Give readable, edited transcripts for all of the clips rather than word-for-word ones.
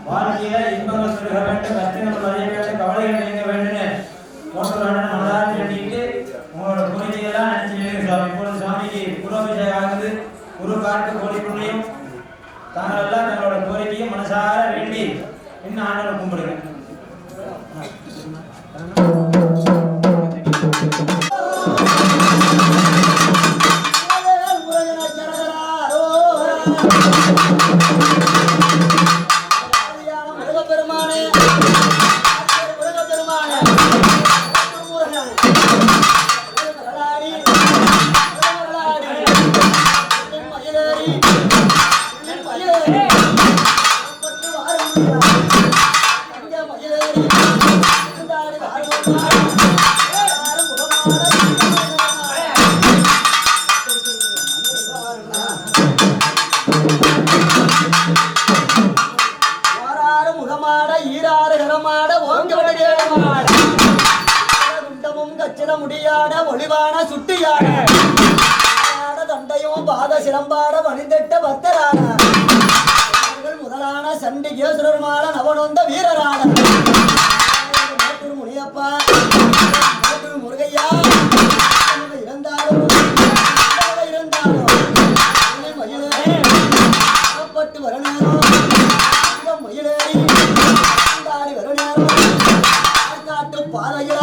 வாழ்க்கையில இன்பங்கள் பெருக வேண்டும், கஷ்டங்கள் வரைய வேண்டும், கவலைகள் நீங்க வேண்டும் போன்ற மனதார வேண்டிட்டு உங்களோட கோரிக்கையெல்லாம் நினைச்சு சுவாமி. இப்பொழுது சுவாமிக்கு குருபிஷேகம் ஆகுது. குரு பார்த்து கோடி புண்ணியம் தாங்களெல்லாம் தங்களோட கோரிக்கையை மனசார வேண்டி இன்னும் ஆண்டவரை கும்பிடுங்க. முடியாட ஒளிவான சுட்டியான தண்டையும் பாத சிலம்பாட வணிந்தட்ட பக்தரான முதலான சண்டிகேஸ்வரமான நவனொந்த வீரரான முனியப்பா முருகையா இருந்தாலும் மயிலேறி வர நேரம் மயிலேறி வர நேரம் காட்டு பாதையா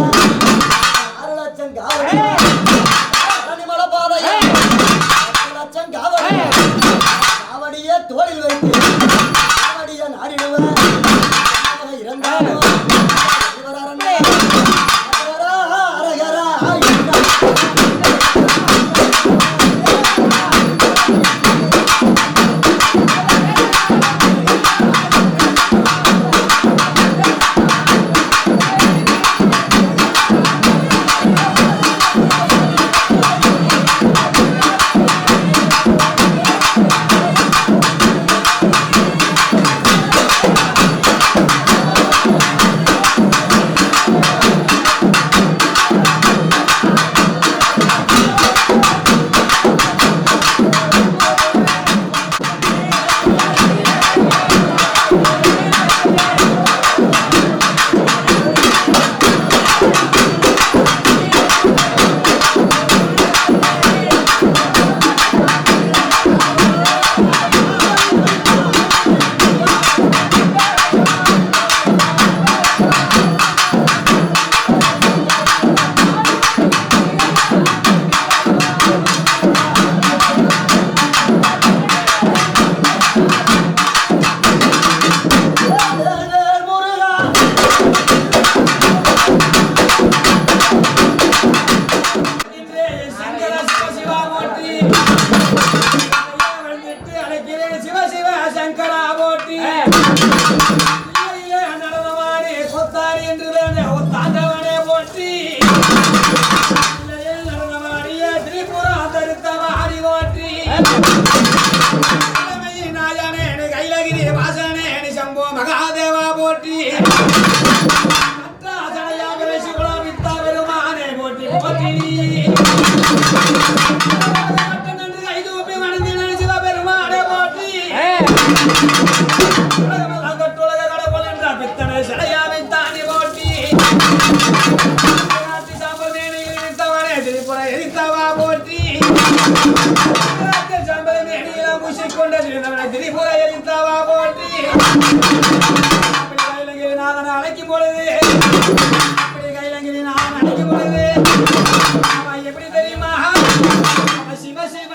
காவடிய தோளில் வைத்து காவடிய நாடிடுவ இருந்தாலும் மகாதேவா போற்றி பெருமானே போற்றி போற்றி பெருமானே போற்றி கடவுள் என்ற பித்தனை சடையாவை தாண்டி போற்றி சாம்பல் திரிபுர எரித்தவா போற்றி சாம்பல் மேனியில பூசிக்கொண்ட திரிபுர எரித்தவா போற்றி நாதனை அழைக்கும் பொழுது கைலங்கிரி நான் அழைக்கும் பொழுது எப்படி தெரியுமா சிவ சிவ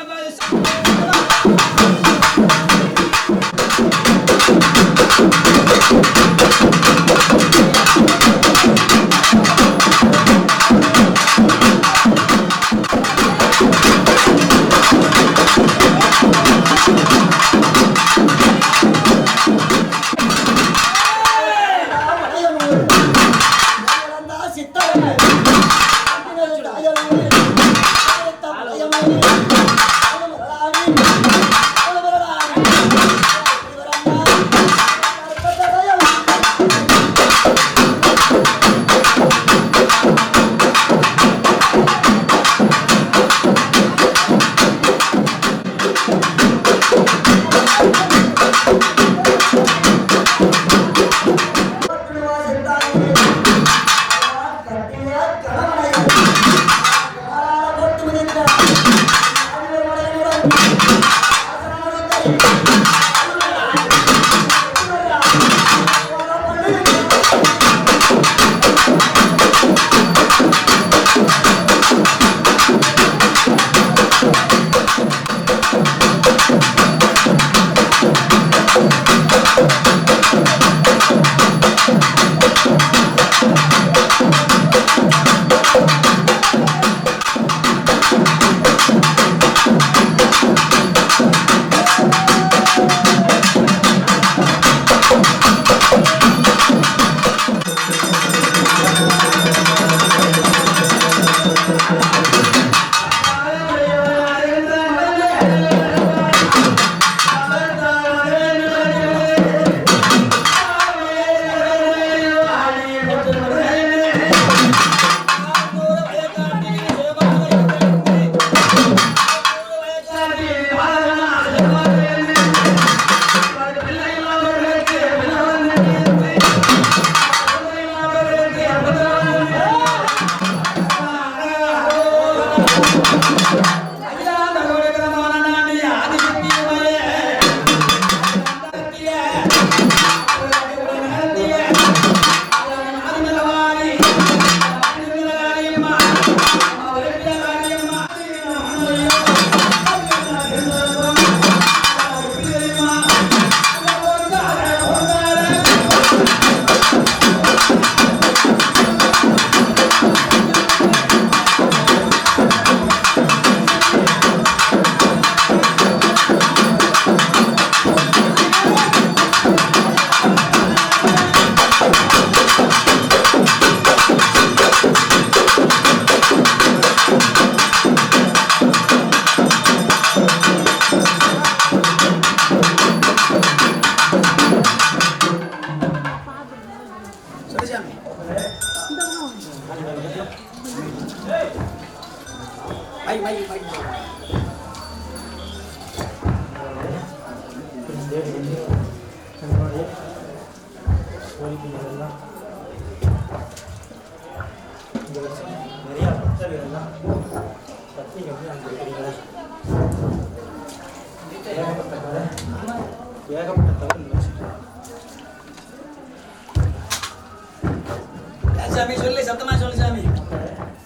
சாமி சொல்லு, சத்தமா சொல்லு சாமி.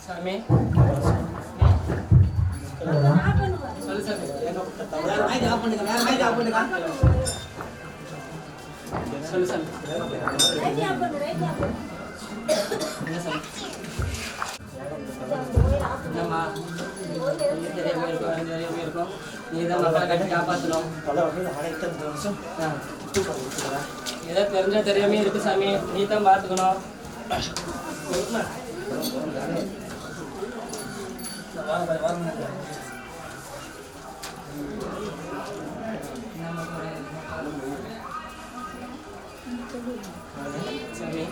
சாமி சொல்லு சாமி. வேற மைக் ஆஃப் பண்ணுங்க, வேற மைக் ஆஃப் பண்ணுங்க. சொல்லு சாமி. என்ன சாமி? என்னம்மா தெரியாம இருக்கும், தெரியாம இருக்கும். நீ தான் மக்களை கட்டி காப்பாற்றணும். ஏதோ தெரிஞ்சா தெரியாம இருக்கு சாமி, நீ தான் பார்த்துக்கணும். சாமி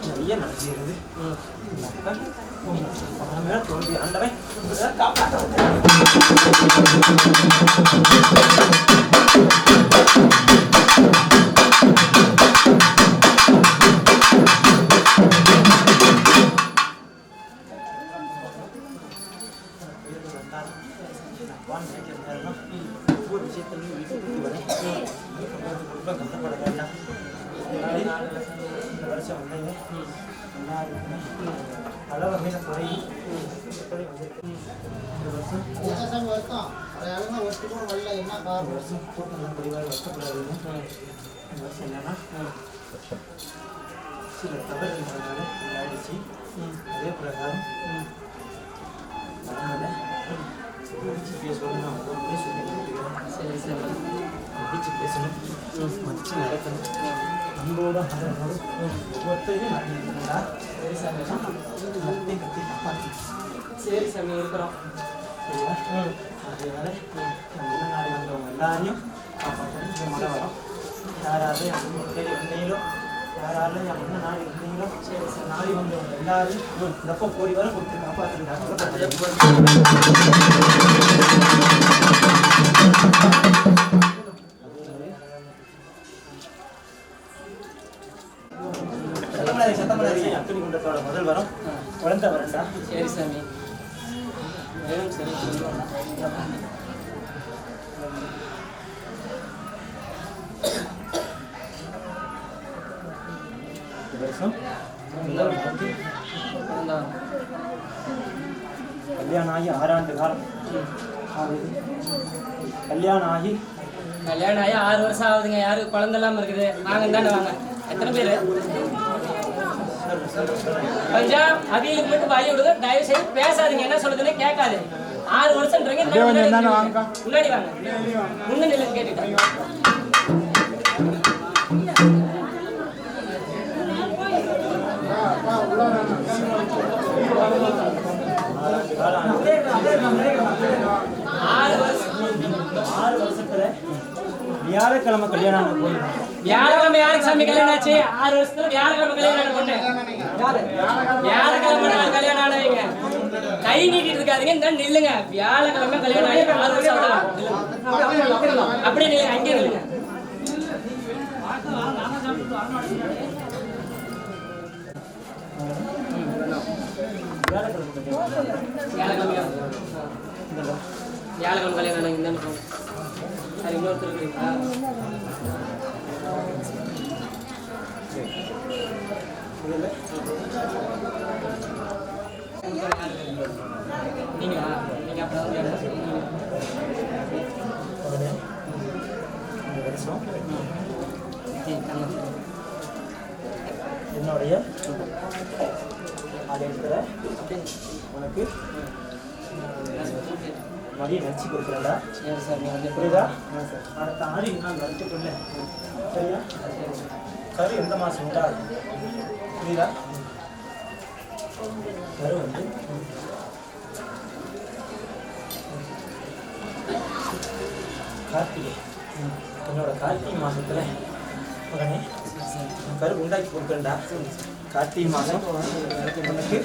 நிறைய நடக்கிறது. தோல்வி ஆண்டவன் காப்பாற்ற. ஒவ்வொரு விஷயத்திலும் விட்டு வரேன். ரொம்ப கஷ்டப்பட வேண்டாம். இந்த வருஷம் வந்தீங்க நல்லா இருக்குன்னு அளவு மீத குறையும். இந்த வருஷம் போட்டு நல்லா முடிவாக கஷ்டப்படாதுன்னு இந்த வருஷம் என்னன்னா சில தவறுன்றதுனால ஆயிடுச்சு. அதே பிரகாரம் மடிச்சு பேசணும். நான் ஒரு சொல்லிக்கிறேன். சரி சரி. மடிச்சு பேசணும், மடிச்சு நடக்கணும், அன்போட ஒவ்வொருத்தையும் நடந்துருந்தா சரி சாமி. கத்தி கத்தி காப்பாற்றி. சரி சாமி இருக்கிறோம். சரியா? அதனால நம்ம நாடு வந்தவங்க எல்லாரையும் காப்பாற்றணும். மழை வரும். யாராவது என் தேடி வந்தீங்களோ, யாராலும் என் முன்ன நாடி வந்தீங்களோ, சரி சார் நாடி வந்தவங்க எல்லாரையும் இந்த கோடி வரை கொடுத்து காப்பாற்றுறாங்க. அக்னி குண்டத்தோட முதல் வரம் குழந்தை வரண்டா. சரி சாமி. வேணும் சரி சொல்லுவோம். வருஷம் கல்யாணம் ஆகி 6 ஆண்டு காலம் ஆகுது. கல்யாணம் ஆகி 6 வருஷம் ஆகுதுங்க. யாரு குழந்தை இல்லாம இருக்குது? வாங்க தானே வாங்க. எத்தனை பேரு? கொஞ்சம் அவியலுக்கு மட்டும் வாய் விடுங்க. தயவு செய்து பேசாதீங்க. என்ன சொல்றதுன்னு கேட்காது. 6 வருஷம்ன்றீங்க. முன்னாடி வாங்க. முன்ன நிலை கேட்டுட்டேன். ஆறு வருஷத்துல வியாழக்கிழமை கல்யாணம் போயிருந்தோம். வியாழக்கிழமை யாருக்கு சாமி கல்யாணம் ஆச்சு? 6 வருஷத்துல வியாழக்கிழமை கல்யாணம் பண்ணேன். வியாழக்கிழமை கல்யாணம் ஆனவங்க கை நீட்டிட்டு இருக்காதீங்க. இந்த நில்லுங்க. வியாழக்கிழமை கல்யாணம் ஆகி 6 வருஷம் அப்படியே நில்லுங்க. அங்கே நில்லுங்க. வியாழக்கிழமை கல்யாணம் இந்த சரி. இன்னொருத்தர் இருக்கீங்களா? நீங்களா? நீங்க அப்பதான் என்னுடைய அதை இருக்கிற உனக்கு மதிய நினச்சி கொடுக்குறேன்டா. சரி சார். நீங்கள் புரியுதா? அடுத்த ஆடி நான் வரைக்குள்ள சரியா? கரு எந்த மாதம் உண்டாது? புரியுதா? கரு வந்து கார்த்திகை. என்னோட கார்த்திகை மாதத்தில் மகனே கரு உண்டாக்கி கொடுக்கண்டா. கார்த்திகை மாதம் உனக்கு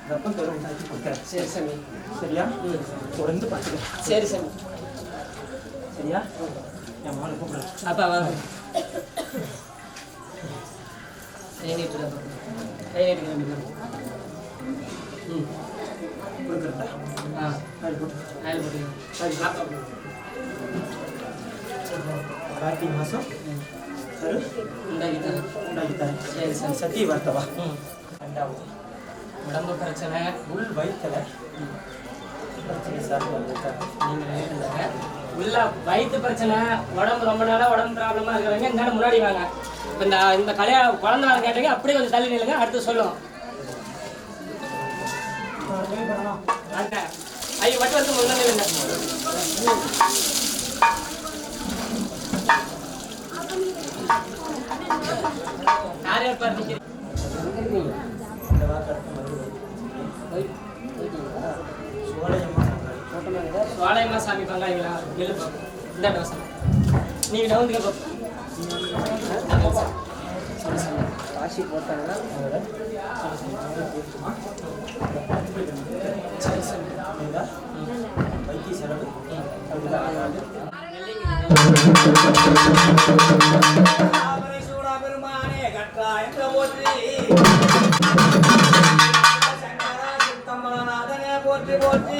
கர்ப்பம் கரு உண்டாக்கி கொடுக்குறேன். சரி சாமி. சரியா? தொடர்ந்து பார்த்துக்க. சரி சாமி. சரியா? என் மகனை கூப்பிடுறேன். அப்பா வாங்க. கை நீட்டுறேன். கை நீட்டுக்கிறேன். கொடுக்குறேன்டா. ஆயில் போட்டுக்கிறேன். கார்த்திகை மாதம் கரு உண்டாக்கித்தாரேன். சரி சார். சத்திய வார்த்தவா. ரெண்டாவது உடம்பு பிரச்சனை உள் வயிற்றுல பிரச்சனை சார்ந்து வந்திருக்காங்க. நீங்கள் உள்ள வயிற்று பிரச்சனை, உடம்பு ரொம்ப நாளாக உடம்பு ப்ராப்ளமாக இருக்கிறவங்க இந்த முன்னாடி வாங்க. இப்போ இந்த கல்யாணம் குழந்தை நாள் கேட்டீங்க, அப்படியே கொஞ்சம் தள்ளி நில்லுங்க, அடுத்து சொல்லுவோம். ஐயோ மட்டும் வந்து முன்னாடி நில்லுங்க. யார் யார் பாரு நிற்கிறீங்க? இந்த வாக்கடுத்து சோழையம்மா சாமி பங்காளிங்களா? எழுப்பா இந்த டோசம் நீங்கள் டவுனுக்கு போ. காசி போட்டாங்கன்னா வைத்திய செலவு பெருமானே கற்றா என்ற போற்றி சித்தம்பரநாதனே போற்றி போற்றி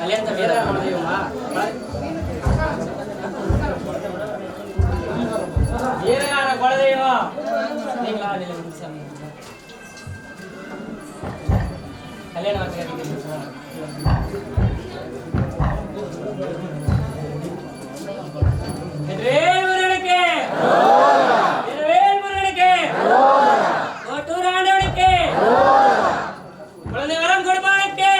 கல்யாணத்தை வேற குழந்தையுமா? வீரகார குழந்தையும் நீங்களா? சாமி கல்யாணம் வார்த்தை கேட்டீங்க. வேல்முருகனுக்கு வேல்முருகனுக்கு கோட்டூர் ஆண்டவனுக்கு குழந்தை வரம் கொடுப்பானுக்கு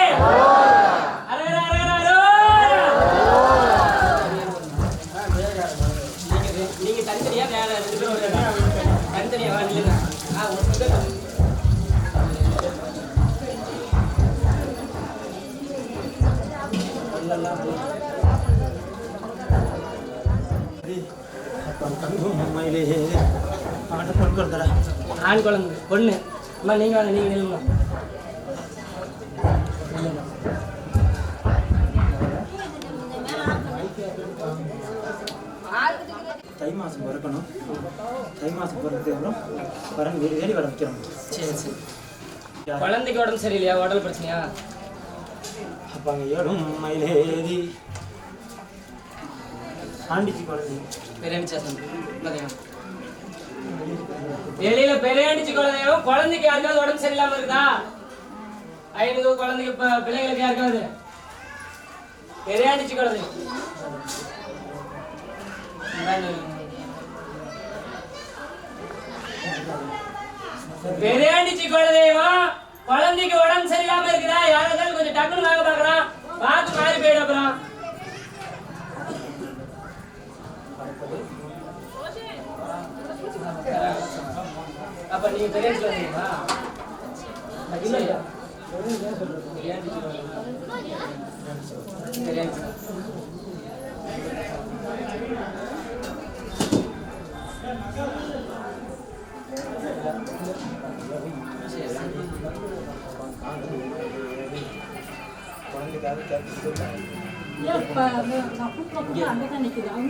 நீங்க தனித்தனியா வேற 2 பேரும் தனித்தனியா வாங்க. ஆண் குழந்தை பொண்ணு அம்மா நீங்க வாங்க. நீங்க நில்லுங்க. தை மாதம் பிறக்கணும். தை மாதம் பிறக்கிறதுக்கு அப்புறம் வரன் வேலி வர வைக்கிறோம். சரி சரி. குழந்தைக்கு உடம்பு சரியில்லையா? உடல் பிரச்சனையா? அப்போ அங்கே ஏடும் மயிலேறி ஆண்டிச்சு குழந்தை வெளியில பெரியாண்டிச்சு குழந்தையும் குழந்தைக்கு யாருக்காவது உடம்பு சரியில்லாம இருக்குதா? 5 குழந்தைக்கு பிள்ளைங்களுக்கு யாருக்காவது பெரியாண்டிச்சு குழந்தை பெரியாண்டிச்சு குழந்தையுமா குழந்தைக்கு உடம்பு சரியில்லாம இருக்குதா? யாராவது கொஞ்சம் டக்குனு வாங்க பார்க்கலாம். பார்த்து மாறி போயிடும். அப்புறம் அப்ப நீங்க பெரிய சொல்றீங்களா? இல்லையா?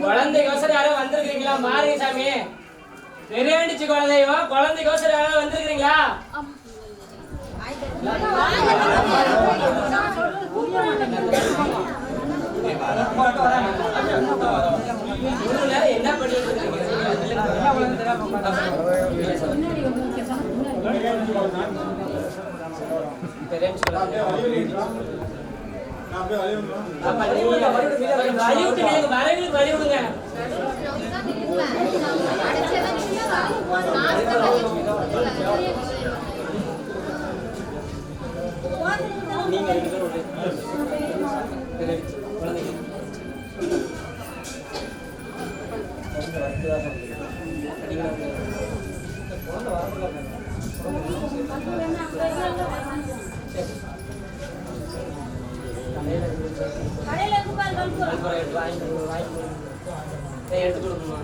குழந்தைக்கு யாரும் வந்திருக்கீங்களா? மாறுங்க சாமி. பெரியாண்டிச்சு குழந்தையும் குழந்தைக்கோசரம் யாராவது வந்திருக்கிறீங்களா? என்ன பண்ணிட்டு இருக்கீங்க? வழி விடுங்க. நீங்க எடுத்து கொடுக்கணுமா?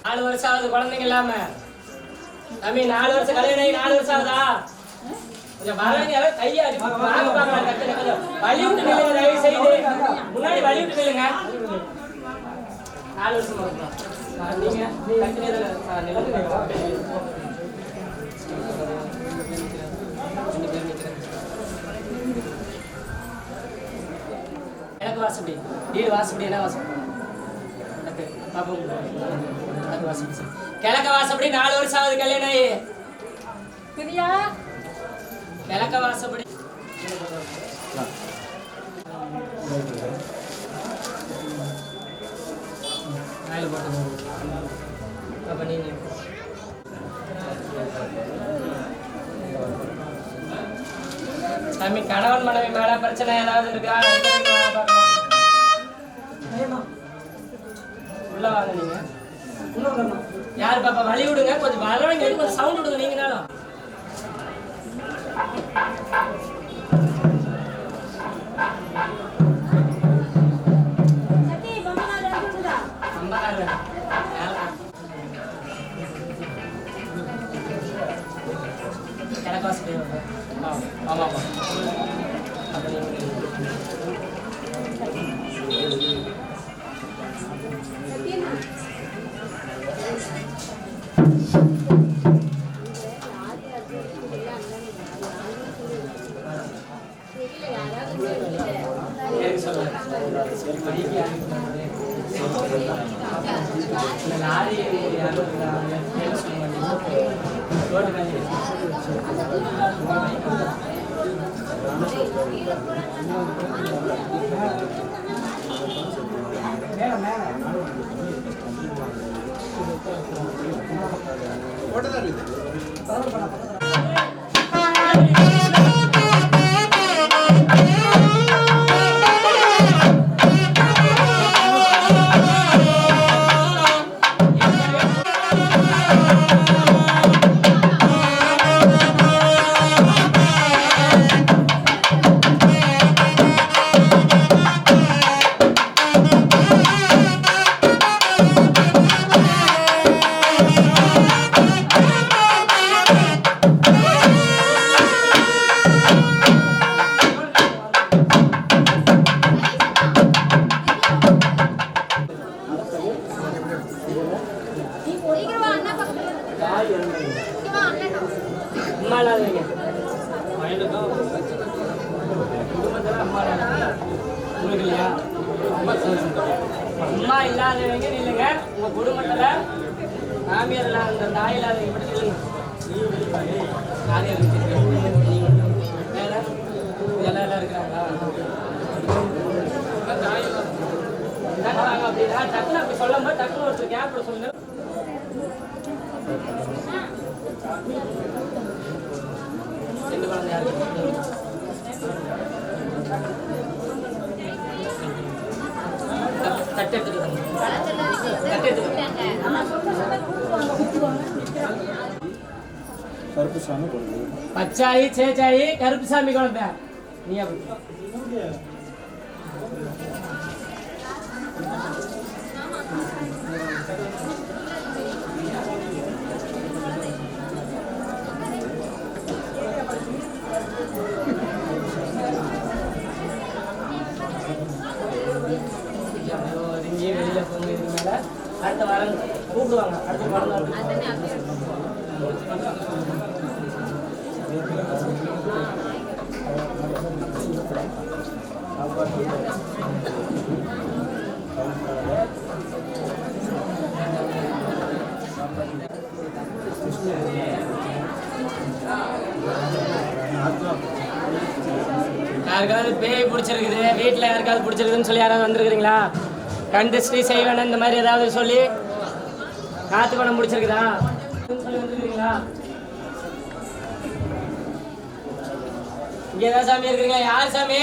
நாலு வருஷம் ஆகுது குழந்தைங்க இல்லாம. தம்பி 4 வருஷம் கல்யாணம் ஆகி 4 வருஷம் ஆகுதா? கொஞ்சம் வரவங்க கையை வழி விட்டு நில்லுங்க. தயவு செய்து முன்னாடி வழி விட்டு நில்லுங்க. 4 வருஷம் நீங்க எனக்கு வாசப்படி வீடு வாசப்படி என்ன வாசப்படி கிழக்க வாசப்படி 4 வருஷம் ஆகுது கல்யாணம் ஆகி. கிழக்க வாசப்படி சாமி கணவன் மனைவி மேல பிரச்சனை ஏதாவது இருக்கா? உள்ள வாங்க. நீங்க யாரு பாப்பா? வழி விடுங்க. கொஞ்சம் வரவங்க கொஞ்சம் சவுண்ட் விடுங்க. நீங்கனாலும் ஆமா ஆமா. அம்மா இல்லாதவங்க நில்லுங்க. உங்க குடும்பத்துல மாமியார் இல்லாத தாய் இல்லாதவங்க மட்டும் நில்லுங்க. எல்லாம் இருக்கிறாங்களா? அப்படின்னா டக்குனு அப்படி சொல்லும் போது டக்குனு ஒருத்தர் கேப்ல சொல்லுங்க. ரெண்டு குழந்தை யாரு? தட்டு எடுத்துட்டு கருப்புசாமி குழந்தை. பச்சாயி சேச்சாயி கருப்புசாமி குழந்தை. நீ அப்படி வெளியில போங்க. இதுக்கு மேல அடுத்த வாரம் கூப்பிடுவாங்க. அடுத்த வாரம் யாருக்காவது பேய் பிடிச்சிருக்குது, வீட்டில் யாருக்காவது பிடிச்சிருக்குதுன்னு சொல்லி யாராவது வந்துருக்குறீங்களா? கண்டிஸ்ட்ரி செய்வேன் இந்த மாதிரி ஏதாவது சொல்லி காத்து பணம் பிடிச்சிருக்குதா சொல்லி வந்துருக்கீங்களா? இங்க ஏதாவது சாமி இருக்கிறீங்களா? யார் சாமி?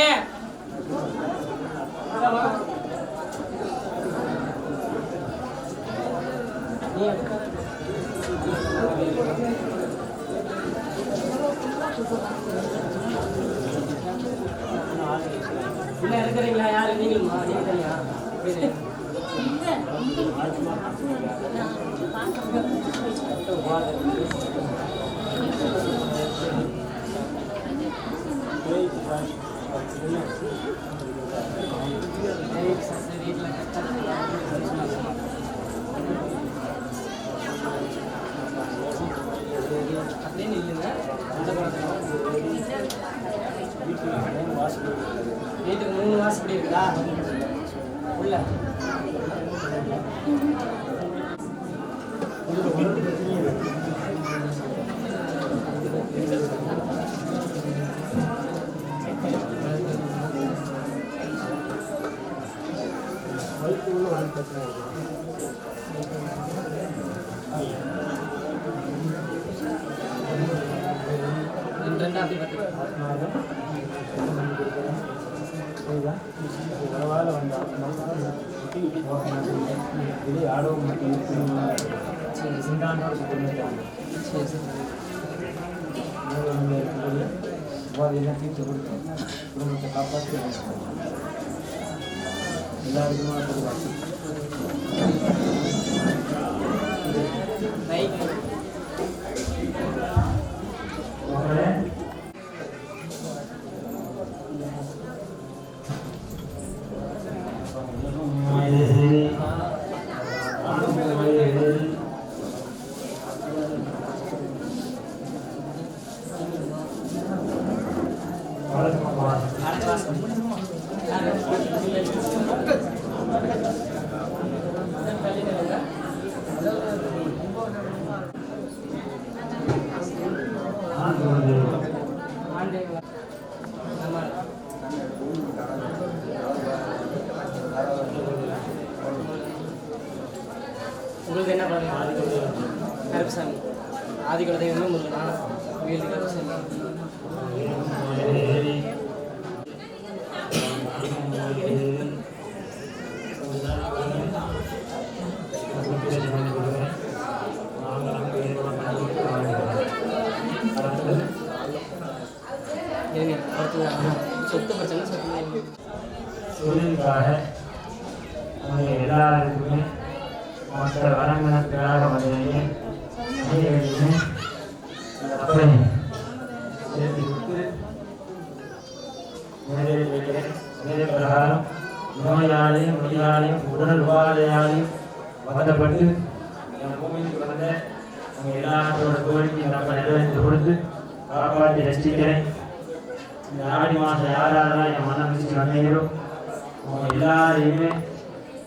இல்ல இருக்கிறீங்களா? யாரு? நீங்களுமா? நீங்க தனியா? அப்படியே இல்லைங்க. வீட்டுக்கு 3 வாசப்படி இருக்குதா உள்ள? ரெண்டா அப்படி உறவால் வந்தால் இது ஆடவும் சிந்தாண்டோட சொல்லிட்டாங்க. உபாதையெல்லாம் தீர்த்து கொடுத்து குடும்பத்தை காப்பாற்றி எல்லாருக்குமா கொடுவாங்க. உங்களுக்கு என்ன பண்ணுங்க? கருப்புசாமி ஆதிக்குல தெய்வமே முருகனா வீடு கருப்புசாமி. சொத்து பிரச்சனை சொத்து தொழிலுக்காக எல்லாருக்குமே மற்ற வரங்கணக்காக வந்தீங்க சேர்த்து கொடுத்து நிறைய பிரகாரம் நோயாலையும் நோயாலையும் உடல் உபாதையாலையும் வதப்பட்டு என் பூமிக்கு வந்த உங்கள் எல்லாத்தோட கோரிக்கையை நம்ம நிறைவேற்றி கொடுத்து காப்பாற்றி ரசிக்கிறேன். இந்த ஆடி மாதம் யாரெல்லாம் என் மனம் வச்சு வந்தீங்களோ அவங்க எல்லாரையுமே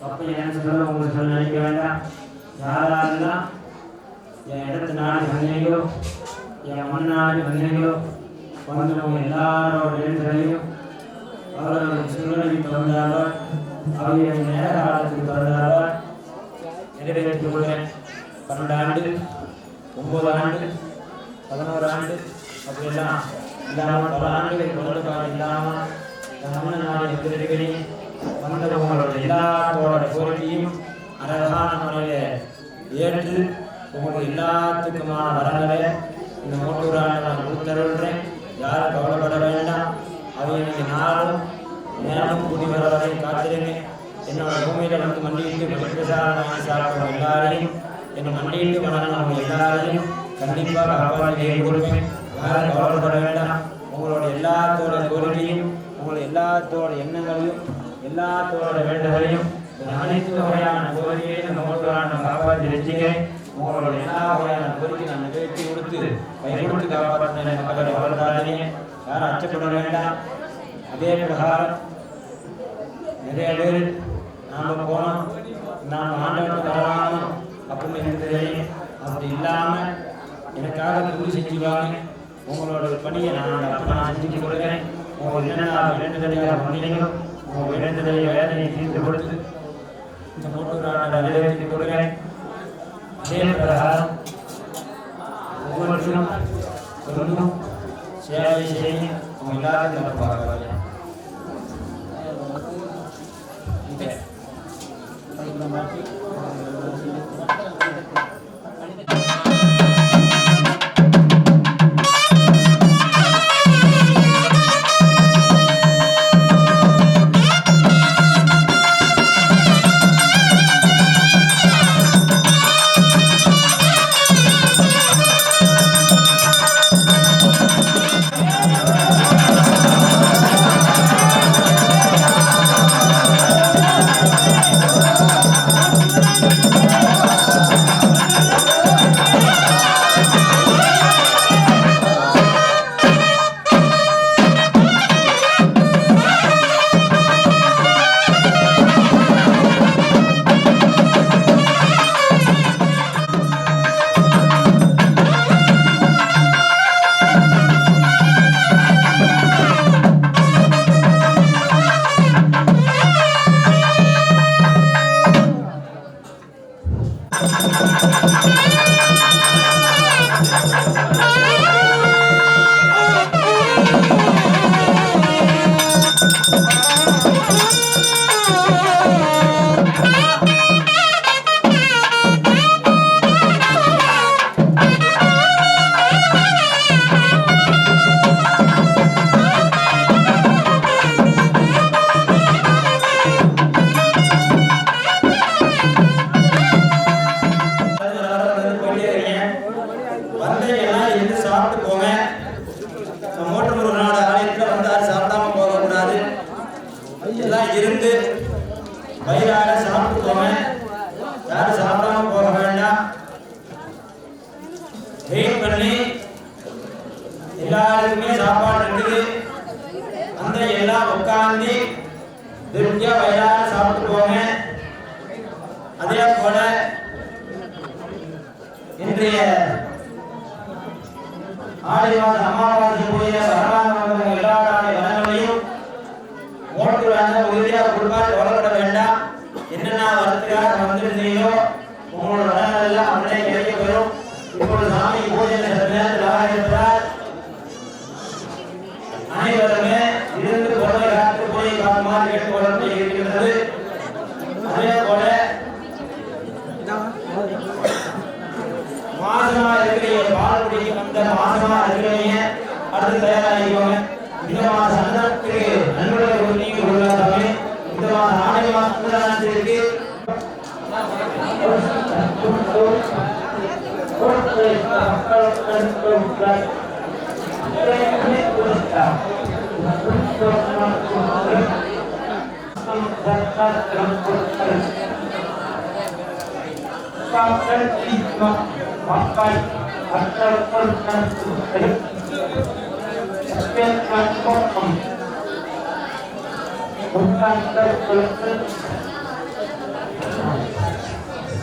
அப்படி எனக்கு சொல்ல உங்களுக்கு சொல்ல நினைக்க வேண்டாம். யாரெல்லாம் என் இடத்து நாடு வந்தீங்களோ என் மண்ணாடி வந்தீங்களோ வந்தவங்க எல்லாரோட எழுதுகளையும் அவர்களுடைய சூழலுக்கு தகுந்தார்கள் அவருடைய நேர காலத்துக்கு தகுந்தார்கள் நிறைவேற்றிக் கொள்கிறேன். 12 ஆண்டு 9 ஆண்டு 11 ஆண்டு அப்படியெல்லாம் இல்லாமல் பல ஆண்டுகள் தொடர்பாக இல்லாமல் தமிழ்நாடு இருக்கிறீங்க வந்தவங்களோட எல்லாத்தோட கோரிக்கையும் அழகான முறையில் ஏற்று உங்களுக்கு எல்லாத்துக்குமான வரங்களை இந்த மூட்டூரான நான் கொடுத்தருள்றேன். யாரும் கவலைப்பட வேண்டாம். அவங்களுக்கு நாளும் நேரம் கூடி வர வரை காத்திருங்க. என்னோட பூமியில வந்து மண்டியிட்டு பிரசாரம் வாங்கி சாப்பிட்றவங்க எல்லாரையும் என்னை மண்டியிட்டு வணங்கினவங்க எல்லாரையும் கண்டிப்பாக காப்பாற்றி கொடுப்பேன். யாரும் கவலைப்பட வேண்டாம். உங்களோட எல்லாத்தோட கோரிக்கையும் உங்களோட எல்லாத்தோட எண்ணங்களையும் எல்லாத்தோட வேண்டுகளையும் அனைத்து வகையான கோரிக்கையும் இந்த மூட்டூரான காப்பாற்றி வச்சுக்கிறேன். உங்களோட எல்லா வகையான கோரிக்கை நான் நிறைவேற்றி கொடுத்து கை கொடுத்து காப்பாற்றினேன். மக்களை கவலைப்படாதீங்க. யாரும் அச்சப்பட வேண்டாம். அதே பிரகாரம் நிறைய பேர் நாம் போனோம், நாம் ஆண்டவனுக்கு வரணும் அப்படின்னு எனக்கு தெரியும். அப்படி இல்லாமல் எனக்காக கூலி செஞ்சுவாங்க. உங்களோட பணியை நான் செஞ்சு கொடுக்குறேன். உங்கள் என்னென்ன வேண்டுதலையாக பண்ணீங்களோ உங்கள் வேண்டுதலை வேதனையை தீர்த்து கொடுத்து இந்த மூட்டூரான நிறைவேற்றி கொடுக்குறேன். அதே பிரகாரம் ஒவ்வொருத்தரும் சொல்லும் சேவை செய்ய உங்கள் எல்லாத்தையும் நடப்பாங்க. இருந்து வயிறார சாப்பிட்டு போங்க. யாரும் சாப்பிடாம போக வேண்டாம். வெயிட் பண்ணி எல்லாருக்குமே சாப்பாடு இருக்குது. அந்த எல்லாம் உட்கார்ந்து திருப்தியா வயிறார சாப்பிட்டு போங்க. அதே போல இன்றைய ஆடி மாத அமாவாசை போய வரலாறு எல்லா வனங்களையும் மூட்டூரான உறுதியாக கொடுப்பால் கவலைப்பட வேண்டாம். என்னென்ன வரத்துக்காக வந்துருந்தீங்களோ உங்களோட வனங்கள் எல்லாம் அவங்களே கிடைக்க பெறும். இப்பொழுது சாமி பூஜை இருப்பதால் அனைவருமே இருந்து பொருளை காத்து போய் காக்குமாறு கேட்டுக்கொள்ளப்பட்டு இருக்கின்றது. அதே போல மாசமா இருக்கிற பால் குடிக்க வந்த மாசமா இருக்கிறவங்க அடுத்து தயாராகிக்கோங்க. இந்த மாசம் அன்னத்துக்கு நண்பர்கள் நீங்க உள்ளாதாமே இந்த மாசம் ஆடி மாசத்துக்கு pakai asal perkan sudah sekian potong bukan terpelet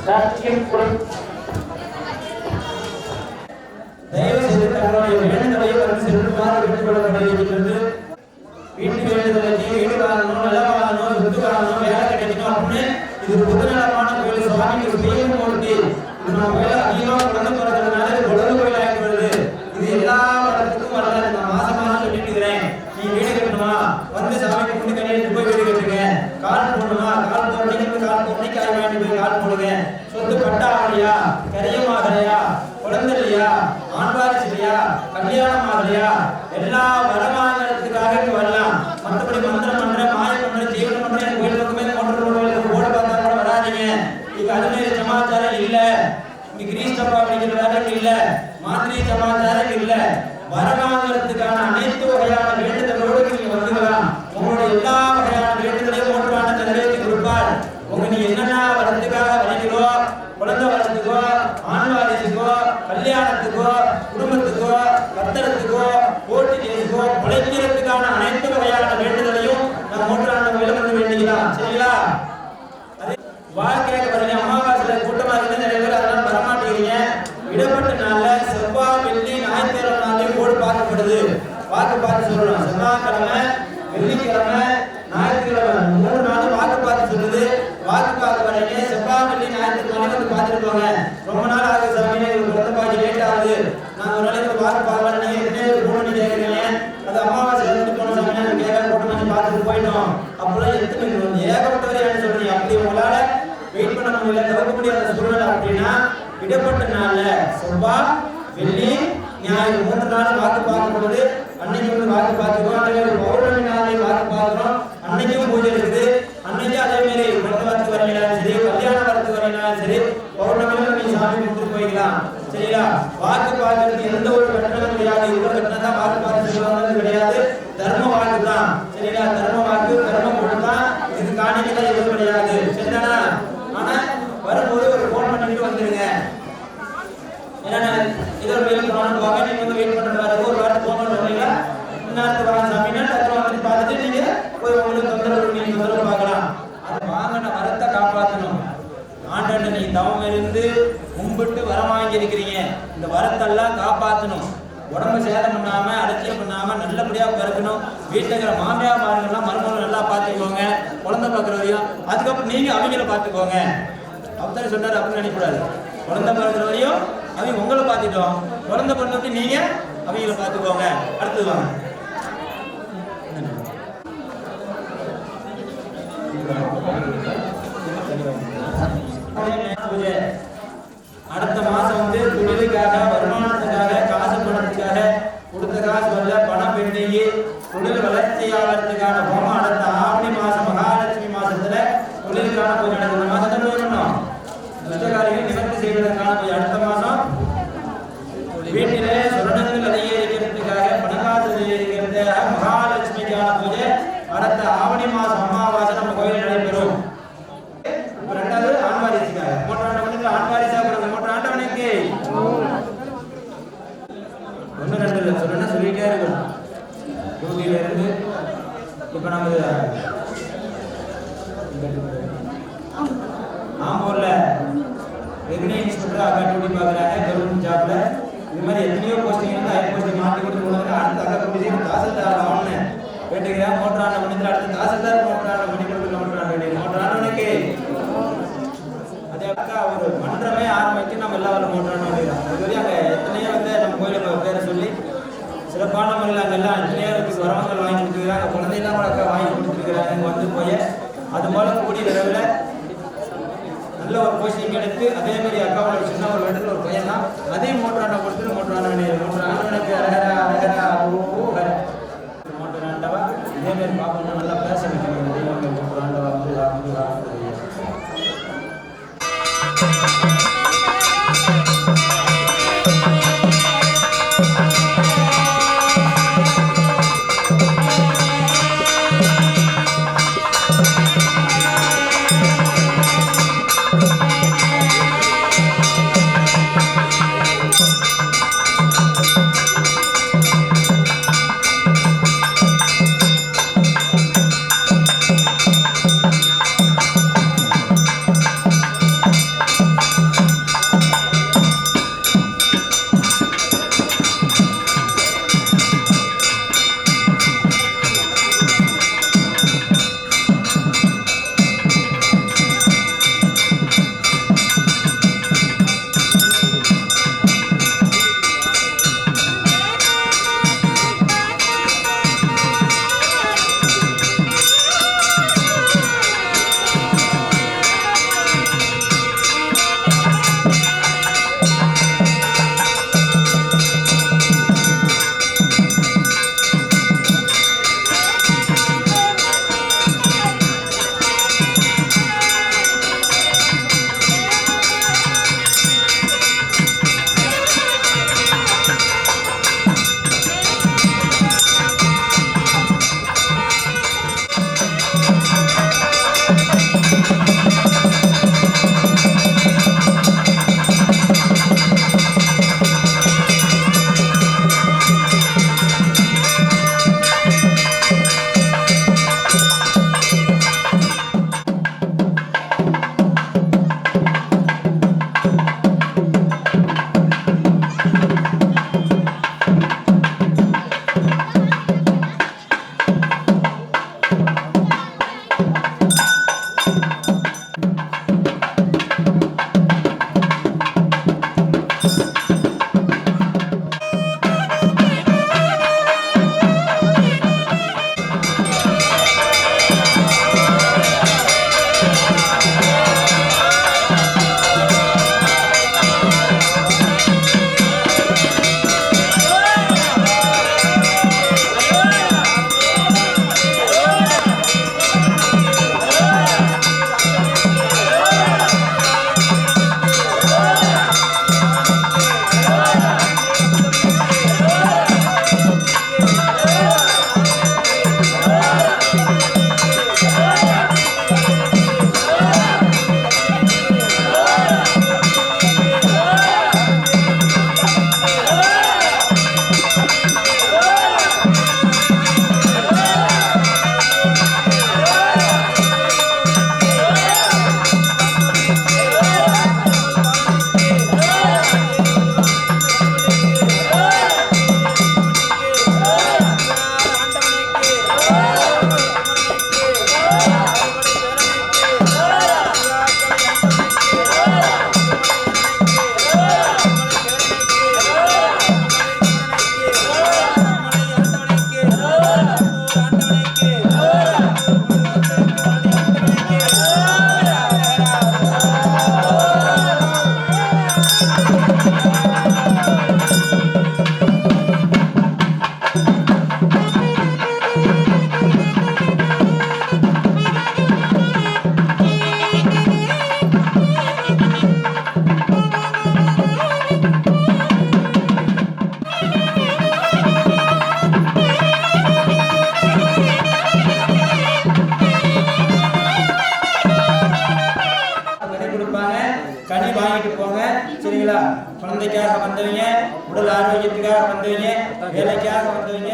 sakit perut தயவு செய்து தங்களுடைய வேண்டுதலை வந்து செல்லுமாறு விட்டுக்கொள்ளப்பட்டிருக்கிறது. வீட்டு வேண்டுதலை வீடு காரணம் நில காரணம் சொத்து காரணம் வேலை கிடைக்கணும் அப்படின்னு இது பொதுநலமான கோயில் சுவாமிக்கு பெயர் மூர்த்தி நம்ம வேலை அதிகமாக குழந்தை பிறக்கிறதுனால இது குழந்தை கோயில் ஆகிடுறது. இது எல்லா இடத்துக்கும் வரல. நான் மாசமாக சொல்லிட்டுக்கிறேன். நீ வீடு கட்டணுமா வந்து சாமி கும்பிட்டு கட்டிட்டு போய் வீடு கட்டுங்க. கால் போடணுமா கால் போடணும் கால் போடணும் காய் வாங்கிட்டு போய் கால் போடுங்க. சொத்து பட்டா ஆகலையா கரியமா கரையா குழந்தை இல்லையா ஆண்பாரிசு இல்லையா ஆகலையா, கல்யாணம் ஆகலையா, எல்லா வரமாங்கிறதுக்காக இங்க வரலாம். மற்றபடி மந்திரம் பண்ற, மாயம் பண்ற, ஜீவனம் பண்ற கோயில் பக்கமே கோயிலுக்கு ஓட பார்த்தா கூட வராதீங்க. இங்க அதுமாரி சமாச்சாரம் இல்ல. இங்க கிரீஸ் டப்பா அப்படிங்கிற வேலை இல்ல, மாந்திரி சமாச்சாரம் இல்ல. வரமாங்கிறதுக்கான அனைத்து வகையான வேண்டுதலோடு நீங்க வந்துக்கலாம். உங்களுடைய எல்லா வகையான வேண்டுதலையும் ஒன்றான நிறைவேற்றி கொடுப்பார். நீங்க என்னென்ன வரத்துக்காக வரீங்களோ, குழந்தை வரத்துக்கோ, ஆண்வாரிசுக்கோ, கல்யாணத்துக்கோ, குடும்பத்துக்கோ, கத்தரத்துக்கோ, போட்டி கேஸுக்கோ, உழைக்கிறதுக்கான அனைத்து வகையான வேண்டுதலையும் நம்ம ஒன்றான வந்து வேண்டிக்கலாம். சரிங்களா? அதே வாழ்க்கையாக வரீங்க, அமாவாசையில கூட்டமா இருந்து நிறைய பேர் அதெல்லாம் வரமாட்டேங்கிறீங்க. இடப்பட்ட நாள்ல செவ்வாய், வெள்ளி, ஞாயிற்றுக்கிழமை நாளையும் ஓடு பார்க்கப்படுது. பார்த்து சொல்லணும். செவ்வாய்க்கிழமை, வெள்ளிக்கிழமை, ஞாயிற்றுக்கிழமை 3 நாள் பார்த்து சொல்லுது. பார்த்து வரீங்க. செவ்வாய், வெள்ளி, ஞாயிற்றுக்கிழமை வந்து பார்த்துட்டு போங்க. ரொம்ப நாள் ஆகுது சாமி, எனக்கு குழந்தை பாக்கி லேட் ஆகுது, நான் ஒரு நாளைக்கு பார்க்கலாம். நீங்க எத்தனை ஃபோன் பண்ணி கேட்குறீங்க, அது அமாவாசை எடுத்துட்டு போன சாமி, நாங்கள் கேட்க கூட்டம் பண்ணி பார்த்துட்டு போயிட்டோம். அப்பெல்லாம் எத்தனை ஏகப்பட்டவரையான்னு சொல்றீங்க. அப்படி உங்களால வெயிட் பண்ண முடியல, தவிர்க்க முடியாத சூழ்நிலை அப்படின்னா இடப்பட்ட நாள்ல செவ்வாய், வெள்ளி, ஞாயிறு 3 நாள் பார்க்கப்படுது. அன்னைக்கு வந்து பார்த்துக்கோம். அதே மாதிரி பௌர்ணமி நாளையும் பார்க்கிறோம். அன்னைக்கும் பூஜை இருக்குது. அன்னைக்கு அதே மாதிரி குழந்தை வரத்து வரலாம் சரி, கல்யாணம் வரத்து வரலாம் சரி, பௌர்ணமியில நீங்க சாமி கும்பிட்டு போய்க்கலாம். சரிங்களா? பார்க்கறதுக்கு எந்த ஒரு கட்டணமும் கிடையாது. இவ்வளவு கட்டணம் தான் பார்த்து சொல்லுவாங்க கிடையாது. தர்ம வாக்கு தான். சரிங்களா? தர்ம வாக்கு, தர்மம் கொடுத்தா இது காணிக்கலாம் எதுவும் கிடையாது. சரிதானா? ஆனா வரும்போது ஒரு போன் பண்ணிட்டு வந்துருங்க. ஏன்னா இதோட வேலை பண்ணுவாங்க. நீங்க வந்து வெயிட் பண்ற மாதிரி ஒரு வாரத்தை போன் பண்ணுவீங்களா, இன்னொரு வாரம் சாமினா டக்குனு வந்து பார்த்துட்டு நீங்க போய் உங்களுக்கு தொந்தரவு பார்க்கலாம். அது வாங்கின வரத்தை காப்பாற்றணும். ஆண்டவனை நீங்க தவம் இருந்து கும்பிட்டு வரம் வாங்கி இருக்கிறீங்க. இந்த வரத்தெல்லாம் காப்பாற்றணும். உடம்பு சேதம் பண்ணாம, அலட்சியம் பண்ணாம நல்லபடியா பிறக்கணும். வீட்டில் இருக்கிற மாமியார் மார்கள்லாம் மருமகள் நல்லா பார்த்துக்கோங்க. குழந்தை பார்க்குறவரையும் அதுக்கப்புறம் நீங்க அவங்கள பார்த்துக்கோங்க. அப்படித்தானே சொன்னார். அப்படின்னு நினைக்கூடாது. குழந்தை பிறகுற வரையும் அவங்க உங்களை பார்த்துட்டோம். குழந்தை பிறந்துட்டு நீங்க அவங்கள பார்த்துக்கோங்க. அடுத்தது வாங்க. அடுத்த மாசம் வந்து தொழிலுக்காக, வருமானத்துக்காக, காசு பணத்துக்காக, கொடுத்த காசு வரல, பணம் பெண்டிங்கி, தொழில் வளர்ச்சியாளர்களுக்கான ஹோமம் அடுத்த ஆவணி மாசம் மகாலட்சுமி மாசத்துல தொழிலுக்கான பூஜை நடக்குது. மாசத்துல வரணும். கஷ்டகாரிகள் நிவர்த்தி செய்வதற்கான பூஜை அடுத்த மாசம். வீட்டிலே சொர்ணங்கள் அதிகரிக்கிறதுக்காக, பணக்காசு அதிகரிக்கிறதுக்காக மகாலட்சுமிக்கான பூஜை அடுத்த ஆவணி மாசம் அமாவாசை நம்ம கோயில் நடைபெறும். ரெண்டாவது ஆண்வாரிசுக்காக மூன்றாண்டு ஆண்வாரிசா கொடுங்க. மூன்றாண்டவனுக்கு 1 2 சொல்லணும்னா சொல்லிட்டே இருக்கணும். டியூட்டியில இருந்து இப்ப நம்ம ஆம்பூர்ல ரெவென்யூ இன்ஸ்பெக்டர் அக்கா டியூட்டி பார்க்குறாங்க. கவர்மெண்ட் ஜாப்ல இது மாதிரி எத்தனையோ போஸ்டிங் வந்து ஹையர் போஸ்டிங் மாற்றி கொடுத்து போனாங்க. அடுத்த அக்கா டியூட்டி தாசில்தார் ஆகணும்னு கேட்டுக்கிறேன். மூன்றாண்டு மணித்தில் அடுத்த தாசில்தார் மூன்றாண்டு மணி கொடுத்து மூன்றாண்டவனுக்கு அதே அக்கா ஒரு மன்றமே ஆரம்பிச்சு நம்ம எல்லாரும் மூன்றாண்டு பண்ணிடுறோம். இதுவரையும் அங்கே எத்தனையோ வந்து நம்ம கோயிலுக்கு பேரை சொல்லி சிறப்பான முறையில் அங்கெல்லாம் எத்தனையோ வரவங்கள் வாங்கி கொடுத்துருக்காங்க. குழந்தையெல்லாம் கூட அக்கா வாங்கி கொடுத்துருக்குறாங்க. வந்து போய் அது போல கூடிய விரைவில் நல்ல ஒரு போஸ்டிங் எடுத்து அதே மாதிரி அக்காவோட சின்ன ஒரு வேண்டத்தில் ஒரு பையன் தான் அதையும் மூன்றாண்டை கொடுத்துட்டு மூன்றாண்டவனுக்கு மூன்றாண்டவா இதே மாதிரி பார்க்கணும். நல்லா பேச வைக்கணும். மூன்றாண்டவா சரிங்களா? குழந்தைக்காக வந்தவங்க, உடல் ஆரோக்கியத்துக்காக வந்தவங்க, வேலைக்காக வந்தவங்க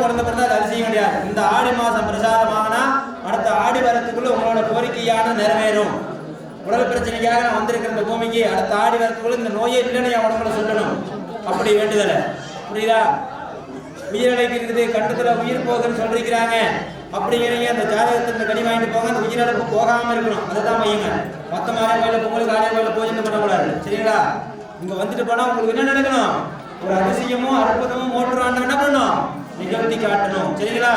குழந்தை பிறந்தா அது செய்ய முடியாது. இந்த ஆடி மாசம் பிரசாதம் வாங்கினா அடுத்த ஆடி வரத்துக்குள்ள உங்களோட கோரிக்கையான நிறைவேறும். உடல் பிரச்சனைக்காக நான் வந்திருக்கிற இந்த பூமிக்கு அடுத்த ஆடி வரத்துக்குள்ள இந்த நோயே இல்லைன்னு என் உடம்புல சொல்லணும். அப்படி வேண்டுதலை புரியுதா? உயிரிழப்பு இருக்குது, கட்டத்துல உயிர் போகுதுன்னு சொல்லிருக்கிறாங்க. அப்படிங்கிறீங்க அந்த ஜாதகத்தை இந்த கனி வாங்கிட்டு போங்க, அந்த உயிரிழப்பு போகாம இருக்கணும். அதுதான் மையங்க. மொத்த மாதிரி கோயில பொங்கலுக்கு ஆலய கோயில பூஜை பண்ணக்கூடாது. சரிங்களா? இங்க வந்துட்டு போனா உங்களுக்கு என்ன நடக்கணும்? ஒரு அதிசயமும் அற்புதமும் மோட்டர் ஆண்டு என்ன பண்ணணும்? நிகழ்த்தி காட்டணும். சரிங்களா?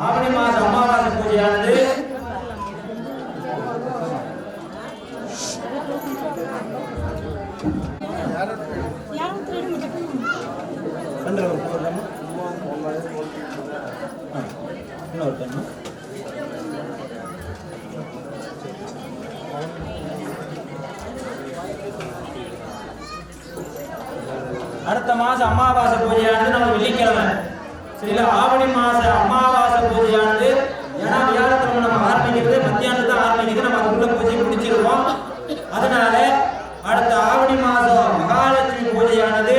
ஆவணி மாச அமாவாசை பூஜையானது அடுத்த மாசம் அமாவாசை பூஜையானது நம்ம வெள்ளிக்கிழமை. சரிங்களா? ஆவணி மாச அமாவாசை பூஜையானது ஏன்னா வியாழக்கிழமை நம்ம ஆரம்பிக்கிறது மத்தியானத்தை ஆரம்பிக்கிறது, நம்ம அதுக்குள்ள பூஜை முடிச்சிருக்கோம். அதனால அடுத்த ஆவணி மாசம் மகாலட்சுமி பூஜையானது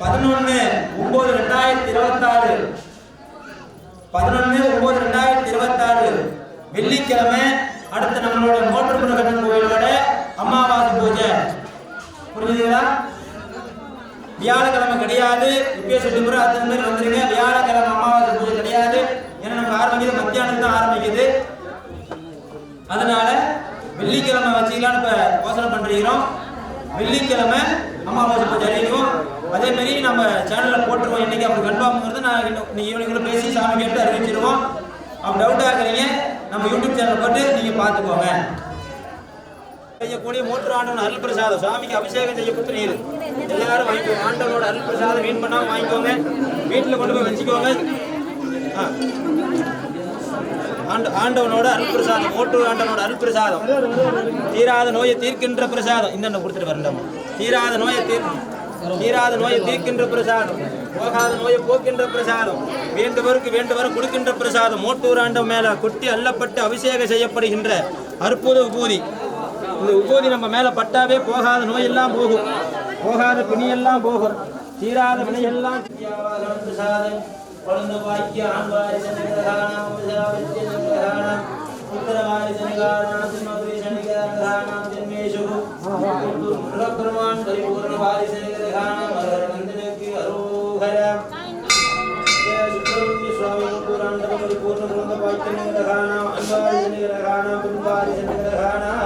11/9/2026 11/9/2026 வெள்ளிக்கிழமை. அடுத்த நம்மளோட மோட்டர் முருகன் கோயிலோட அமாவாசை பூஜை. புரிஞ்சுதுங்களா? வியாழக்கிழமை கிடையாது. இப்பயே சொல்லி முறை அத்தனை பேர் வந்துருங்க. வியாழக்கிழமை அமாவாசை பூஜை கிடையாது. ஏன்னா நமக்கு ஆரம்பிக்கிறது மத்தியானம் தான் ஆரம்பிக்குது. அதனால வெள்ளிக்கிழமை வச்சுக்கலான்னு இப்ப யோசனை பண்றோம். வெள்ளிக்கிழமை அமாவாசை பூஜை அறிவிக்கும். அதே மாதிரி நம்ம சேனல்ல போட்டுருவோம். இன்னைக்கு அப்படி கன்ஃபார்ம்ங்கிறது நான் இன்னைக்கு ஈவினிங்குள்ள பேசி சாமி கேட்டு அறிவிச்சிருவோம். அப்படி டவுட்டா இருக்கிறீங்க நம்ம யூடியூப் சேனல் போட்டு நீங்க பாத்துக்கோங்க. செய்யக்கூடிய மோட்டர் ஆண்டவன் அருள் பிரசாதம் சாமிக்கு அபிஷேகம் செய்யப்பட்டு நீர் எல்லாரும் வாங்கிக்கோங்க. ஆண்டவனோட அருள் பிரசாதம் வீண் பண்ணாம வாங்கிக்கோங்க. வீட்டில் கொண்டு போய் வச்சுக்கோங்க. ஆண்டவனோட அருள் பிரசாதம், மோட்டூர் ஆண்டவனோட அருள் பிரசாதம், தீராத நோயை தீர்க்கின்ற பிரசாதம். இந்த கொடுத்துட்டு வரண்டாமா? தீராத நோயை தீர்க்கின்ற பிரசாதம், போகாத நோயை போக்கின்ற பிரசாதம், வேண்டுவருக்கு வேண்டுவர கொடுக்கின்ற பிரசாதம். மோட்டூர் ஆண்டவன் மேல கொட்டி அள்ளப்பட்டு அபிஷேகம் செய்யப்படுகின்ற அற்புத உபூதி. இந்த உபூதி நம்ம மேல பட்டாவே போகாத நோயெல்லாம் போகும், போகாத பிணியெல்லாம் போகும், தீராத வினையெல்லாம் பிரசாதம். குழந்தை வாக்கிய ஆண்வாரி சனிகிரகாணம் உத்தரவாரி சனிகாரணம் சிம்மபுரி சனிகிரகாணம் ஜென்மேஷு முருகப்பெருமான் பரிபூர்ணவாரி சனிகிரகாணம் அரகந்தனுக்கு அரோகரம் சுப்பிரமணிய சுவாமி பூராண்ட பரிபூர்ண குழந்தை வாக்கிய சனிகிரகாணம் அன்வாரி சனிகிரகாணம் பின்வாரி சனிகிரகாணம்